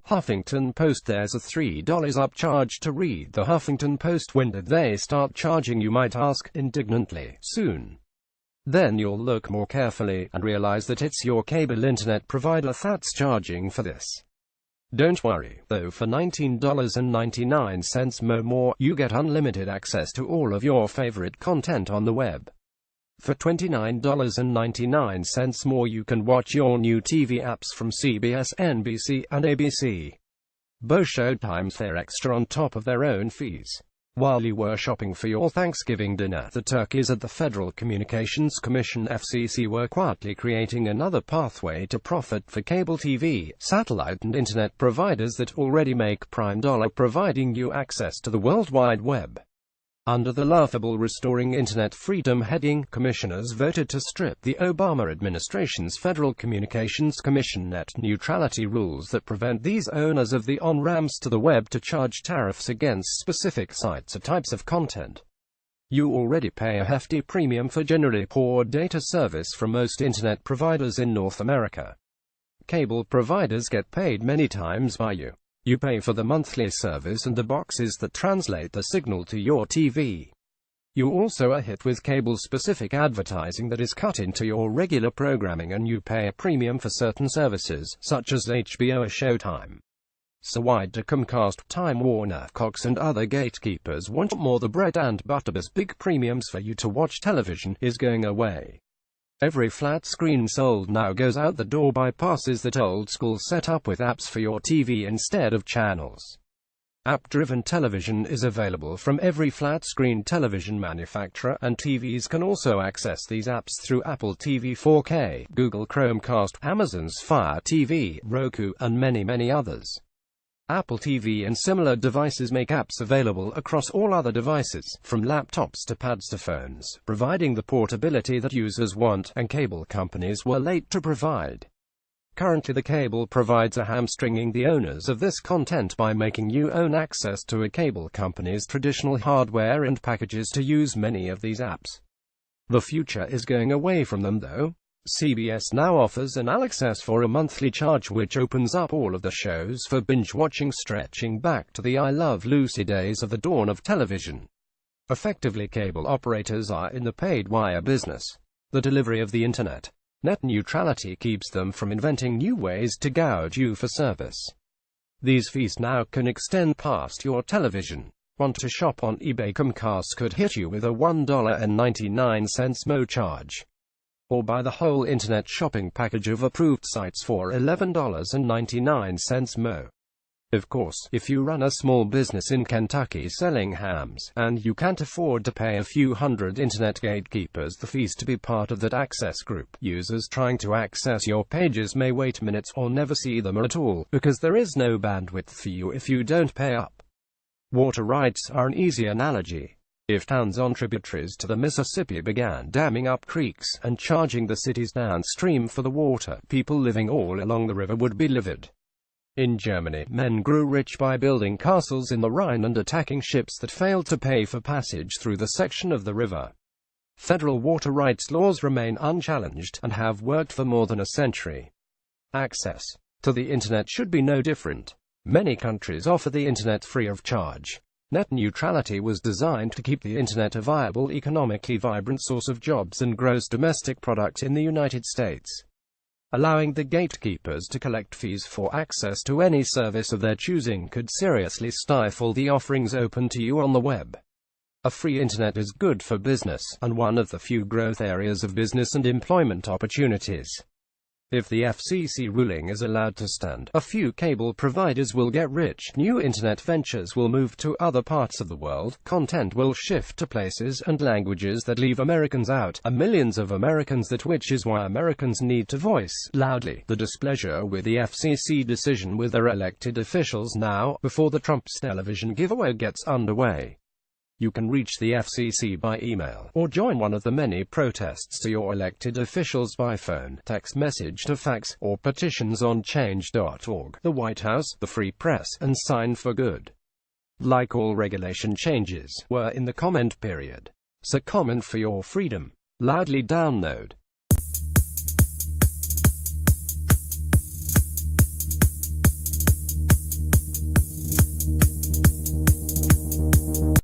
Huffington Post. There's a $3 upcharge to read the Huffington Post. When did they start charging, you might ask, indignantly. Soon. Then you'll look more carefully and realize that it's your cable internet provider that's charging for this. Don't worry, though, for $19.99 more, you get unlimited access to all of your favorite content on the web. For $29.99 more, you can watch your new TV apps from CBS, NBC, and ABC. Both Showtimes, they're extra on top of their own fees. While you were shopping for your Thanksgiving dinner, the turkeys at the Federal Communications Commission (FCC) were quietly creating another pathway to profit for cable TV, satellite and internet providers that already make prime dollar providing you access to the World Wide Web. Under the laughable Restoring Internet Freedom heading, commissioners voted to strip the Obama administration's Federal Communications Commission net neutrality rules that prevent these owners of the on-ramps to the web to charge tariffs against specific sites or types of content. You already pay a hefty premium for generally poor data service from most internet providers in North America. Cable providers get paid many times by you. You pay for the monthly service and the boxes that translate the signal to your TV. You also are hit with cable-specific advertising that is cut into your regular programming, and you pay a premium for certain services, such as HBO or Showtime. So why do Comcast, Time Warner, Cox and other gatekeepers want more? The bread and butter, as big premiums for you to watch television, is going away. Every flat screen sold now goes out the door, bypasses that old school setup with apps for your TV instead of channels. App-driven television is available from every flat-screen television manufacturer, and TVs can also access these apps through Apple TV 4K, Google Chromecast, Amazon's Fire TV, Roku, and many others. Apple TV and similar devices make apps available across all other devices, from laptops to pads to phones, providing the portability that users want, and cable companies were late to provide. Currently, the cable provides are hamstringing the owners of this content by making you own access to a cable company's traditional hardware and packages to use many of these apps. The future is going away from them, though. CBS now offers an All Access for a monthly charge, which opens up all of the shows for binge-watching, stretching back to the I Love Lucy days of the dawn of television. Effectively, cable operators are in the paid wire business. The delivery of the internet. Net neutrality keeps them from inventing new ways to gouge you for service. These fees now can extend past your television. Want to shop on eBay? Comcast could hit you with a $1.99 mo charge. Or buy the whole internet shopping package of approved sites for $11.99 mo. Of course, if you run a small business in Kentucky selling hams, and you can't afford to pay a few hundred internet gatekeepers the fees to be part of that access group, users trying to access your pages may wait minutes or never see them at all, because there is no bandwidth for you if you don't pay up. Water rights are an easy analogy. If towns on tributaries to the Mississippi began damming up creeks and charging the cities downstream for the water, people living all along the river would be livid. In Germany, men grew rich by building castles in the Rhine and attacking ships that failed to pay for passage through the section of the river. Federal water rights laws remain unchallenged and have worked for more than a century. Access to the internet should be no different. Many countries offer the internet free of charge. Net neutrality was designed to keep the internet a viable, economically vibrant source of jobs and gross domestic product in the United States. Allowing the gatekeepers to collect fees for access to any service of their choosing could seriously stifle the offerings open to you on the web. A free internet is good for business, and one of the few growth areas of business and employment opportunities. If the FCC ruling is allowed to stand, a few cable providers will get rich, new internet ventures will move to other parts of the world, content will shift to places and languages that leave Americans out, and millions of Americans that, which is why Americans need to voice loudly the displeasure with the FCC decision with their elected officials now, before the Trump's television giveaway gets underway. You can reach the FCC by email, or join one of the many protests to your elected officials by phone, text message to fax, or petitions on change.org, the White House, the Free Press, and Sign for Good. Like all regulation changes, we're in the comment period. So comment for your freedom. Loudly download.